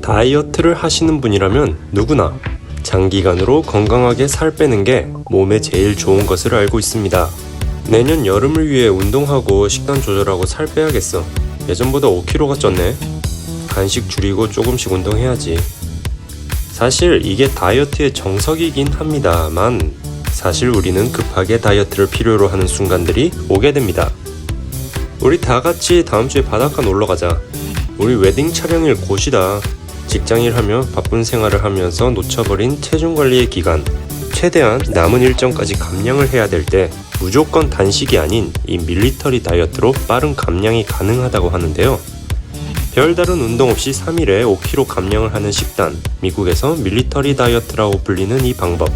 다이어트를 하시는 분이라면 누구나 장기간으로 건강하게 살 빼는 게 몸에 제일 좋은 것을 알고 있습니다. 내년 여름을 위해 운동하고 식단 조절하고 살 빼야겠어. 예전보다 5kg가 쪘네. 간식 줄이고 조금씩 운동해야지. 사실 이게 다이어트의 정석이긴 합니다만 사실 우리는 급하게 다이어트를 필요로 하는 순간들이 오게 됩니다. 우리 다 같이 다음 주에 바닷가 놀러 가자. 우리 웨딩 촬영일 곧이다. 직장일 하며 바쁜 생활을 하면서 놓쳐버린 체중 관리의 기간, 최대한 남은 일정까지 감량을 해야 될 때 무조건 단식이 아닌 이 밀리터리 다이어트로 빠른 감량이 가능하다고 하는데요. 별다른 운동 없이 3일에 5kg 감량을 하는 식단, 미국에서 밀리터리 다이어트라고 불리는 이 방법,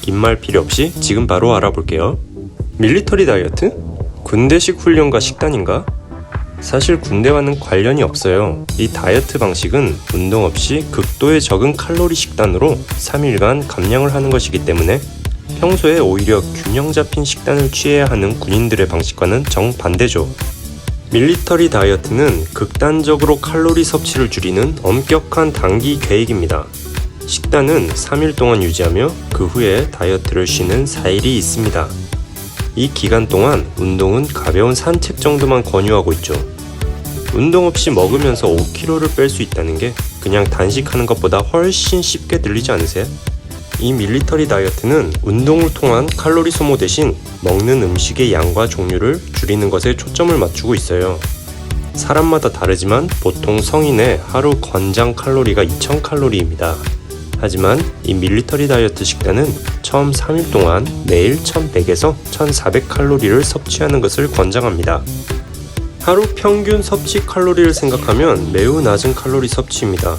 긴 말 필요 없이 지금 바로 알아볼게요. 밀리터리 다이어트? 군대식 훈련과 식단인가? 사실 군대와는 관련이 없어요. 이 다이어트 방식은 운동 없이 극도의 적은 칼로리 식단으로 3일간 감량을 하는 것이기 때문에 평소에 오히려 균형 잡힌 식단을 취해야 하는 군인들의 방식과는 정반대죠. 밀리터리 다이어트는 극단적으로 칼로리 섭취를 줄이는 엄격한 단기 계획입니다. 식단은 3일 동안 유지하며 그 후에 다이어트를 쉬는 4일이 있습니다. 이 기간 동안 운동은 가벼운 산책 정도만 권유하고 있죠. 운동 없이 먹으면서 5kg를 뺄 수 있다는 게 그냥 단식하는 것보다 훨씬 쉽게 들리지 않으세요? 이 밀리터리 다이어트는 운동을 통한 칼로리 소모 대신 먹는 음식의 양과 종류를 줄이는 것에 초점을 맞추고 있어요. 사람마다 다르지만 보통 성인의 하루 권장 칼로리가 2000칼로리입니다. 하지만 이 밀리터리 다이어트 식단은 처음 3일 동안 매일 1100에서 1400칼로리를 섭취하는 것을 권장합니다. 하루 평균 섭취 칼로리를 생각하면 매우 낮은 칼로리 섭취입니다.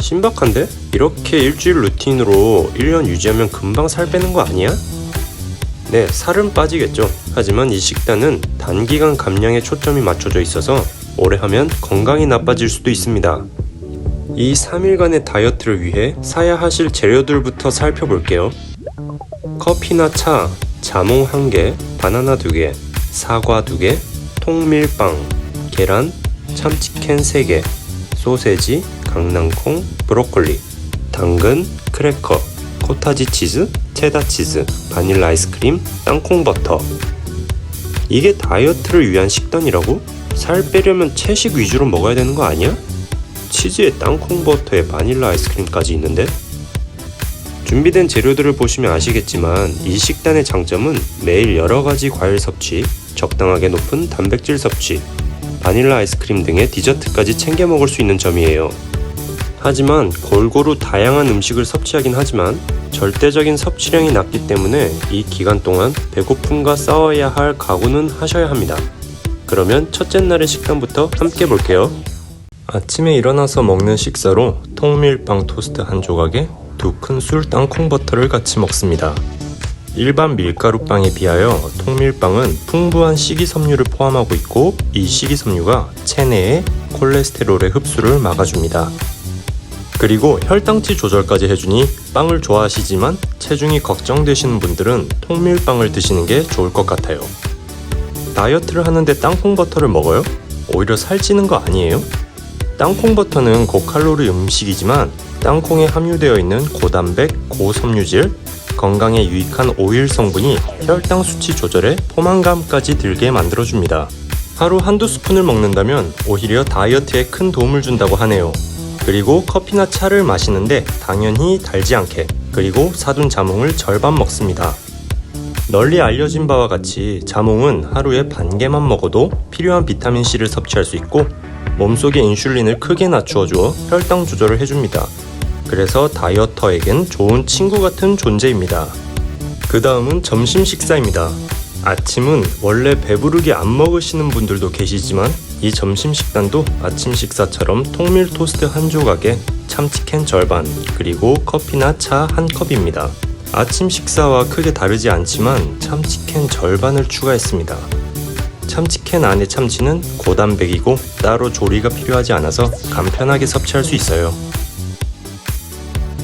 신박한데? 이렇게 일주일 루틴으로 1년 유지하면 금방 살 빼는 거 아니야? 네, 살은 빠지겠죠. 하지만 이 식단은 단기간 감량에 초점이 맞춰져 있어서 오래 하면 건강이 나빠질 수도 있습니다. 이 3일간의 다이어트를 위해 사야 하실 재료들부터 살펴볼게요. 커피나 차, 자몽 1개, 바나나 2개, 사과 2개, 통밀빵, 계란, 참치캔 3개, 소세지, 강낭콩, 브로콜리, 당근, 크래커, 코타지 치즈, 체다 치즈, 바닐라 아이스크림, 땅콩 버터. 이게 다이어트를 위한 식단이라고? 살 빼려면 채식 위주로 먹어야 되는 거 아니야? 치즈에 땅콩 버터에 바닐라 아이스크림까지 있는데? 준비된 재료들을 보시면 아시겠지만 이 식단의 장점은 매일 여러가지 과일 섭취, 적당하게 높은 단백질 섭취, 바닐라 아이스크림 등의 디저트까지 챙겨 먹을 수 있는 점이에요. 하지만 골고루 다양한 음식을 섭취하긴 하지만 절대적인 섭취량이 낮기 때문에 이 기간 동안 배고픔과 싸워야 할 각오는 하셔야 합니다. 그러면 첫째 날의 식단부터 함께 볼게요. 아침에 일어나서 먹는 식사로 통밀빵 토스트 한 조각에 2큰 술 땅콩 버터를 같이 먹습니다. 일반 밀가루빵에 비하여 통밀빵은 풍부한 식이섬유를 포함하고 있고 이 식이섬유가 체내의 콜레스테롤의 흡수를 막아줍니다. 그리고 혈당치 조절까지 해주니 빵을 좋아하시지만 체중이 걱정되시는 분들은 통밀빵을 드시는 게 좋을 것 같아요. 다이어트를 하는데 땅콩 버터를 먹어요? 오히려 살찌는 거 아니에요? 땅콩 버터는 고칼로리 음식이지만 땅콩에 함유되어 있는 고단백, 고섬유질, 건강에 유익한 오일 성분이 혈당 수치 조절에 포만감까지 들게 만들어줍니다. 하루 한두 스푼을 먹는다면 오히려 다이어트에 큰 도움을 준다고 하네요. 그리고 커피나 차를 마시는데 당연히 달지 않게, 그리고 사둔 자몽을 절반 먹습니다. 널리 알려진 바와 같이 자몽은 하루에 반 개만 먹어도 필요한 비타민C를 섭취할 수 있고 몸속의 인슐린을 크게 낮추어주어 혈당 조절을 해줍니다. 그래서 다이어터에겐 좋은 친구 같은 존재입니다. 그 다음은 점심 식사입니다. 아침은 원래 배부르게 안 먹으시는 분들도 계시지만 이 점심 식단도 아침 식사처럼 통밀 토스트 한 조각에 참치캔 절반, 그리고 커피나 차 한 컵입니다. 아침 식사와 크게 다르지 않지만 참치캔 절반을 추가했습니다. 참치캔 안의 참치는 고단백이고 따로 조리가 필요하지 않아서 간편하게 섭취할 수 있어요.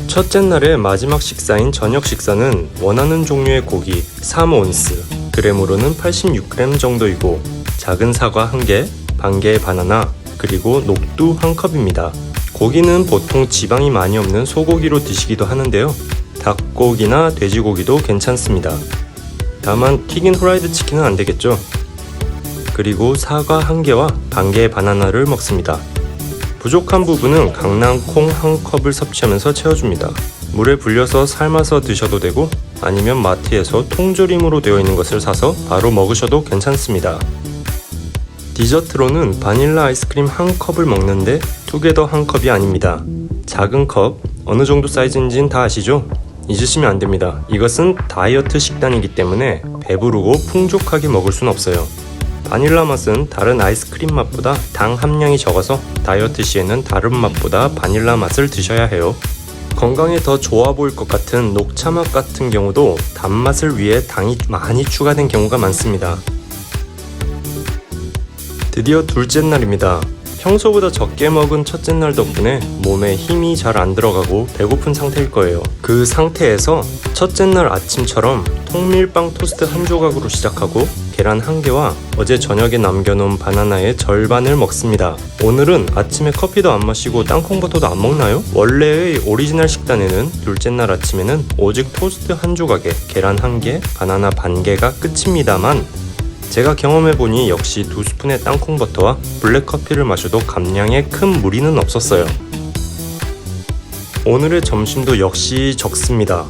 첫째 날의 마지막 식사인 저녁 식사는 원하는 종류의 고기 3온스, 그램으로는 86g 정도이고 작은 사과 1개, 반 개의 바나나, 그리고 녹두 1컵입니다. 고기는 보통 지방이 많이 없는 소고기로 드시기도 하는데요. 닭고기나 돼지고기도 괜찮습니다. 다만 튀긴 후라이드 치킨은 안 되겠죠. 그리고 사과 1개와 반 개의 바나나를 먹습니다. 부족한 부분은 강낭콩 1컵을 섭취하면서 채워줍니다. 물에 불려서 삶아서 드셔도 되고 아니면 마트에서 통조림으로 되어 있는 것을 사서 바로 먹으셔도 괜찮습니다. 디저트로는 바닐라 아이스크림 1컵을 먹는데 투게더 1컵이 아닙니다. 작은 컵, 어느 정도 사이즈인지는 다 아시죠? 잊으시면 안 됩니다. 이것은 다이어트 식단이기 때문에 배부르고 풍족하게 먹을 순 없어요. 바닐라 맛은 다른 아이스크림 맛보다 당 함량이 적어서 다이어트 시에는 다른 맛보다 바닐라 맛을 드셔야 해요. 건강에 더 좋아 보일 것 같은 녹차 맛 같은 경우도 단맛을 위해 당이 많이 추가된 경우가 많습니다. 드디어 둘째 날입니다. 평소보다 적게 먹은 첫째 날 덕분에 몸에 힘이 잘 안 들어가고 배고픈 상태일 거예요. 그 상태에서 첫째 날 아침처럼 통밀빵 토스트 1조각으로 시작하고 계란 1개와 어제 저녁에 남겨놓은 바나나의 절반을 먹습니다. 오늘은 아침에 커피도 안 마시고 땅콩버터도 안 먹나요? 원래의 오리지널 식단에는 둘째 날 아침에는 오직 토스트 1조각에 계란 1개, 바나나 반 개가 끝입니다만 제가 경험해보니 역시 2스푼의 땅콩버터와 블랙커피를 마셔도 감량에 큰 무리는 없었어요. 오늘의 점심도 역시 적습니다.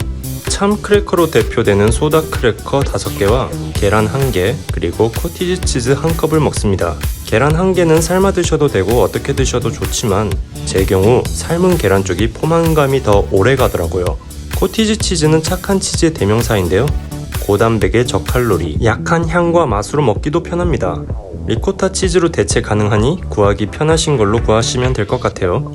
참크래커로 대표되는 소다 크래커 5개와 계란 1개, 그리고 코티지 치즈 1컵을 먹습니다. 계란 1개는 삶아 드셔도 되고 어떻게 드셔도 좋지만 제 경우 삶은 계란 쪽이 포만감이 더 오래 가더라고요. 코티지 치즈는 착한 치즈의 대명사인데요. 고단백에 저칼로리, 약한 향과 맛으로 먹기도 편합니다. 리코타 치즈로 대체 가능하니 구하기 편하신 걸로 구하시면 될 것 같아요.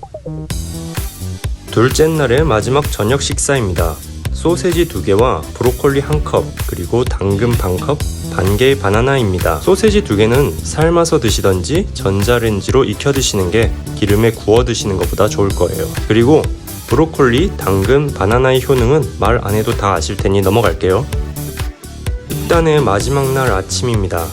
둘째 날의 마지막 저녁 식사입니다. 소세지 2개와 브로콜리 1컵, 그리고 당근 반컵, 반 개의 바나나입니다. 소세지 2개는 삶아서 드시던지 전자레인지로 익혀 드시는 게 기름에 구워 드시는 것보다 좋을 거예요. 그리고 브로콜리, 당근, 바나나의 효능은 말 안 해도 다 아실 테니 넘어갈게요. 식단의 마지막 날 아침입니다.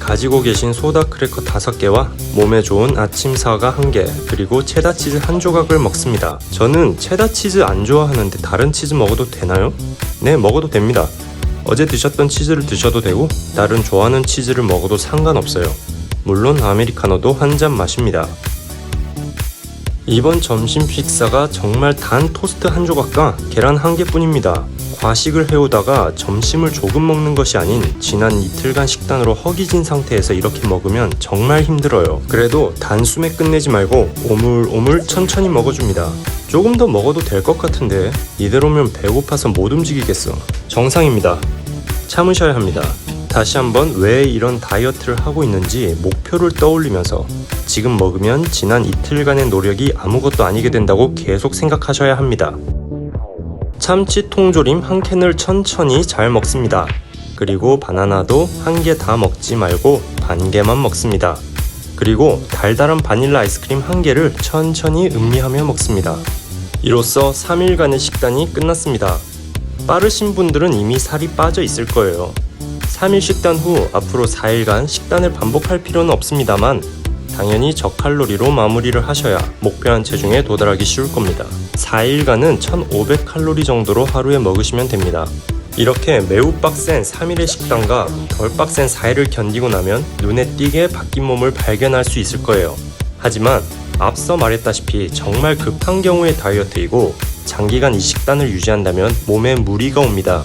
가지고 계신 소다 크래커 5개와 몸에 좋은 아침 사과 1개, 그리고 체다 치즈 1조각을 먹습니다. 저는 체다 치즈 안 좋아하는데 다른 치즈 먹어도 되나요? 네, 먹어도 됩니다. 어제 드셨던 치즈를 드셔도 되고 다른 좋아하는 치즈를 먹어도 상관없어요. 물론 아메리카노도 한 잔 마십니다. 이번 점심 식사가 정말 단 토스트 1조각과 계란 1개뿐입니다. 과식을 해오다가 점심을 조금 먹는 것이 아닌 지난 이틀간 식단으로 허기진 상태에서 이렇게 먹으면 정말 힘들어요. 그래도 단숨에 끝내지 말고 오물오물 천천히 먹어줍니다. 조금 더 먹어도 될 것 같은데 이대로면 배고파서 못 움직이겠어. 정상입니다. 참으셔야 합니다. 다시 한번 왜 이런 다이어트를 하고 있는지 목표를 떠올리면서 지금 먹으면 지난 이틀간의 노력이 아무것도 아니게 된다고 계속 생각하셔야 합니다. 참치 통조림 1캔을 천천히 잘 먹습니다. 그리고 바나나도 1개 다 먹지 말고 반 개만 먹습니다. 그리고 달달한 바닐라 아이스크림 1개를 천천히 음미하며 먹습니다. 이로써 3일간의 식단이 끝났습니다. 빠르신 분들은 이미 살이 빠져 있을 거예요. 3일 식단 후 앞으로 4일간 식단을 반복할 필요는 없습니다만 당연히 저칼로리로 마무리를 하셔야 목표한 체중에 도달하기 쉬울 겁니다. 4일간은 1500칼로리 정도로 하루에 먹으시면 됩니다. 이렇게 매우 빡센 3일의 식단과 덜 빡센 4일을 견디고 나면 눈에 띄게 바뀐 몸을 발견할 수 있을 거예요. 하지만 앞서 말했다시피 정말 급한 경우의 다이어트이고 장기간 이 식단을 유지한다면 몸에 무리가 옵니다.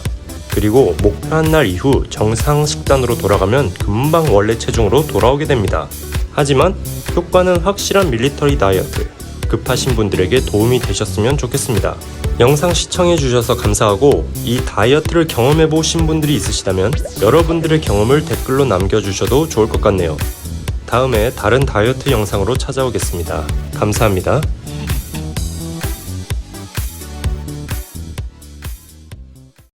그리고 목표한 날 이후 정상 식단으로 돌아가면 금방 원래 체중으로 돌아오게 됩니다. 하지만 효과는 확실한 밀리터리 다이어트, 급하신 분들에게 도움이 되셨으면 좋겠습니다. 영상 시청해주셔서 감사하고 이 다이어트를 경험해보신 분들이 있으시다면 여러분들의 경험을 댓글로 남겨주셔도 좋을 것 같네요. 다음에 다른 다이어트 영상으로 찾아오겠습니다. 감사합니다.